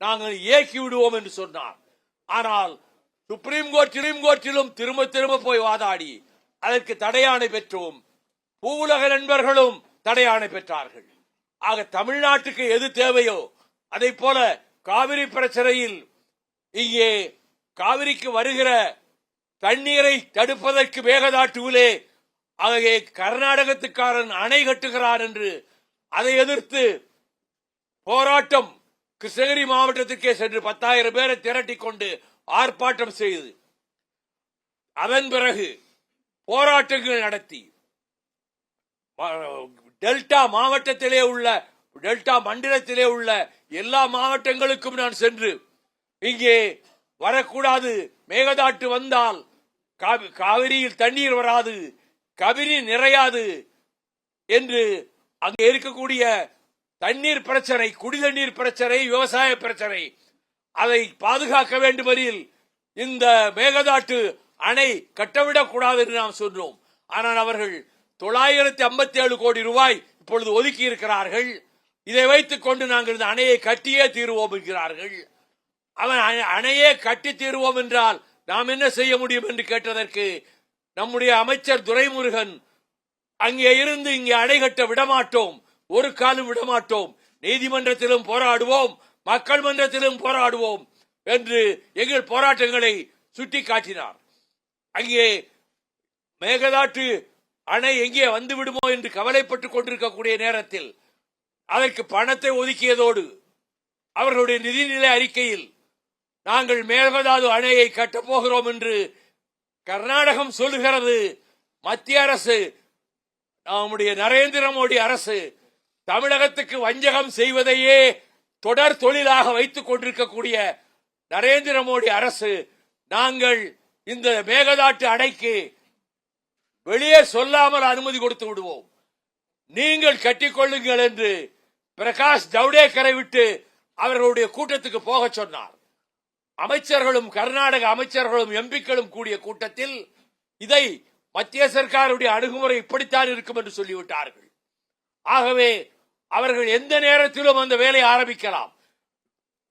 நாங்கள் இயக்கி விடுவோம் என்று சொன்னார். ஆனால் சுப்ரீம் கோர்ட்டிலும் திரும்ப திரும்ப போய் வாதாடி அதற்கு தடையாணை பெற்றோம். பூவுலக நண்பர்களும் தடையாணை பெற்றார்கள். ஆக தமிழ்நாட்டுக்கு எது தேவையோ அதை போல காவிரி பிரச்சனையில் இங்கே காவிரிக்கு வருகிற தண்ணீரை தடுப்பதற்கு மேகதாட்டுவிலே அங்கே கர்நாடகத்துக்காரன் அணை கட்டுகிறார் என்று அதை எதிர்த்து போராட்டம் கிருஷ்ணகிரி மாவட்டத்திற்கே சென்று 10,000 பேரை திரட்டிக் கொண்டு ஆர்ப்பாட்டம் செய்து அதன் பிறகு போராட்டங்கள் நடத்தி டெல்டா மாவட்டத்திலே உள்ள டெல்டா மண்டலத்திலே உள்ள எல்லா மாவட்டங்களுக்கும் நான் சென்று இங்கே வரக்கூடாது, மேகதாட்டு வந்தால் காவிரியில் தண்ணீர் வராது, கபினி நிறையாது என்று அங்கே இருக்கக்கூடிய தண்ணீர் பிரச்சனை, குடிதண்ணீர் பிரச்சனை, விவசாய பிரச்சனை, அதை பாதுகாக்க வேண்டுமெனில் இந்த மேகதாட்டு அணை கட்டவிடக் கூடாது என்று நாம் சொன்னோம். ஆனால் அவர்கள் 957 கோடி ரூபாய் இப்பொழுது ஒதுக்கி இருக்கிறார்கள். இதை வைத்துக் கொண்டு நாங்கள் இந்த அணையை கட்டியே தீருவோம் என்கிறார்கள். அவன் அணையே கட்டி தீருவோம் என்றால் நாம் என்ன செய்ய முடியும் என்று கேட்டதற்கு நம்முடைய அமைச்சர் துரைமுருகன் அங்கே இருந்து இங்கே அணை கட்ட விடமாட்டோம், ஒரு காலம் விடமாட்டோம், நீதிமன்றத்திலும் போராடுவோம், மக்கள் மன்றத்திலும் போராடுவோம் என்று எங்கள் போராட்டங்களை சுட்டி காட்டினார். அங்கே மேகதாட்டு அணை எங்கே வந்து விடுமோ என்று கவலைப்பட்டுக் கொண்டிருக்கக்கூடிய நேரத்தில் அதற்கு பணத்தை ஒதுக்கியதோடு அவர்களுடைய நிதிநிலை அறிக்கையில் நாங்கள் மேகதாது அணையை கட்டப் போகிறோம் என்று கர்நாடகம் சொல்லுகிறது. மத்திய அரசு, நம்முடைய நரேந்திர மோடி அரசு தமிழகத்துக்கு வஞ்சகம் செய்வதையே தொடர் தொழிலாக வைத்துக் கொண்டிருக்கக்கூடிய நரேந்திர மோடி அரசு, நாங்கள் இந்த மேகதாட்டு அணைக்கு வெளியே சொல்லாமல் அனுமதி கொடுத்து விடுவோம், நீங்கள் கட்டிக்கொள்ளுங்கள் என்று பிரகாஷ் ஜவடேக்கரை விட்டு அவர்களுடைய கூட்டத்துக்கு போக சொன்னார். அமைச்சர்களும் கர்நாடக அமைச்சர்களும் எம்பிக்களும் கூடிய கூட்டத்தில் இதை மத்திய சர்க்காருடைய அணுகுமுறை இப்படித்தான் இருக்கும் என்று சொல்லிவிட்டார்கள். ஆகவே அவர்கள் எந்த நேரத்திலும் அந்த வேலையை ஆரம்பிக்கலாம்.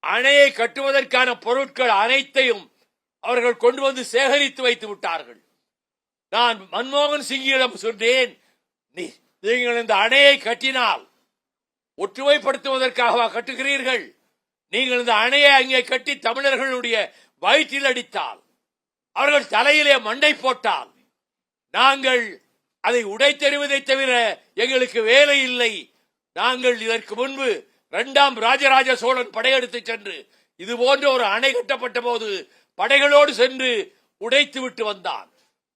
அணையை கட்டுவதற்கான பொருட்கள் அனைத்தையும் அவர்கள் கொண்டு வந்து சேகரித்து வைத்து விட்டார்கள். நான் மன்மோகன் சிங்கிடம் சொன்னேன், நீங்கள் இந்த அணையை கட்டினால் ஒற்றுமைப்படுத்துவதற்காக கட்டுகிறீர்கள், நீங்கள் இந்த அணையை அங்கே கட்டி தமிழர்களுடைய வயிற்றில் அடித்தால், அவர்கள் தலையிலே மண்டை போட்டால், நாங்கள் அதை உடைத்தெறிவதை தவிர எங்களுக்கு வேலை இல்லை. நாங்கள் இதற்கு முன்பு 2ஆம் ராஜராஜ சோழன் படையெடுத்து சென்று இது போன்ற ஒரு அணை கட்டப்பட்ட போது படைகளோடு சென்று உடைத்து விட்டு வந்தான்.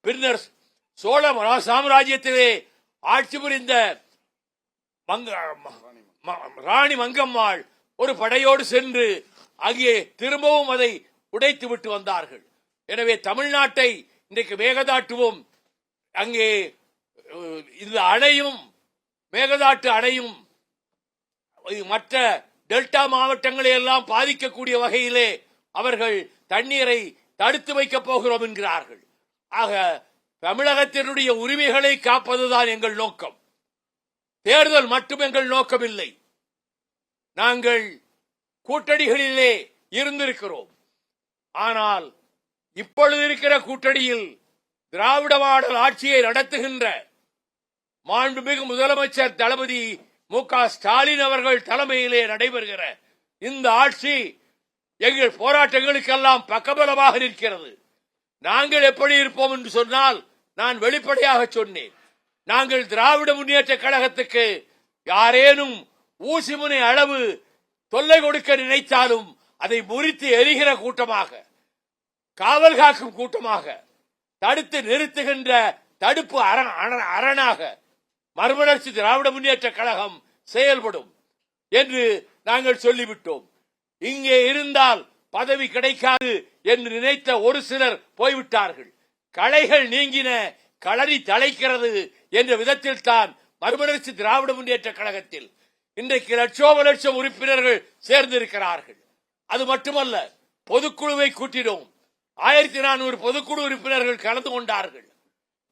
பின்னர் சோழ சாம்ராஜ்யத்திலே ஆட்சி புரிந்த ராணி மங்கம்மாள் ஒரு படையோடு சென்று அங்கே திரும்பவும் அதை உடைத்து விட்டு வந்தார்கள். எனவே தமிழ்நாட்டை இன்றைக்கு மேகதாட்டுவும் அங்கே இந்த அணையும் மேகதாட்டு அணையும் மற்ற டெல்டா மாவட்டங்களை எல்லாம் பாதிக்கக்கூடிய வகையிலே அவர்கள் தண்ணீரை தடுத்து வைக்கப் போகிறோம் என்கிறார்கள். ஆக தமிழகத்தினுடைய உரிமைகளை காப்பதுதான் எங்கள் நோக்கம். தேர்தல் மட்டும் எங்கள் நோக்கம் இல்லை. நாங்கள் கூட்டணிகளிலே இருந்திருக்கிறோம். ஆனால் இப்பொழுது இருக்கிற கூட்டணியில் திராவிட மாடல் ஆட்சியை நடத்துகின்ற மாண்புமிகு முதலமைச்சர் தளபதி மு.க. ஸ்டாலின் அவர்கள் தலைமையிலே நடைபெறுகிற இந்த ஆட்சி எங்கள் போராட்டங்களுக்கெல்லாம் பக்கபலமாக நிற்கிறது. நாங்கள் எப்படி இருப்போம் என்று சொன்னால், நான் வெளிப்படையாக சொன்னேன், நாங்கள் திராவிட முன்னேற்ற கழகத்துக்கு யாரேனும் ஊசிமுனை அளவு தொல்லை கொடுக்க நினைத்தாலும் அதை முறித்து எரிகிற கூட்டமாக, காவல் காக்கும் கூட்டமாக, தடுத்து நிறுத்துகின்ற தடுப்பு அரணாக மறுமலர்ச்சி திராவிட முன்னேற்ற கழகம் செயல்படும் என்று நாங்கள் சொல்லிவிட்டோம். இங்கே இருந்தால் பதவி கிடைக்காது என்று நினைத்த ஒரு சிலர் போய்விட்டார்கள். களைகள் நீங்கின, களரி தலைக்கிறது என்ற விதத்தில் தான் மறுமலர்ச்சி திராவிட முன்னேற்ற கழகத்தில் இன்றைக்கு லட்சோப உறுப்பினர்கள் சேர்ந்திருக்கிறார்கள். அது மட்டுமல்ல, பொதுக்குழுவை கூட்டினோம். 1400 பொதுக்குழு உறுப்பினர்கள் கலந்து கொண்டார்கள்.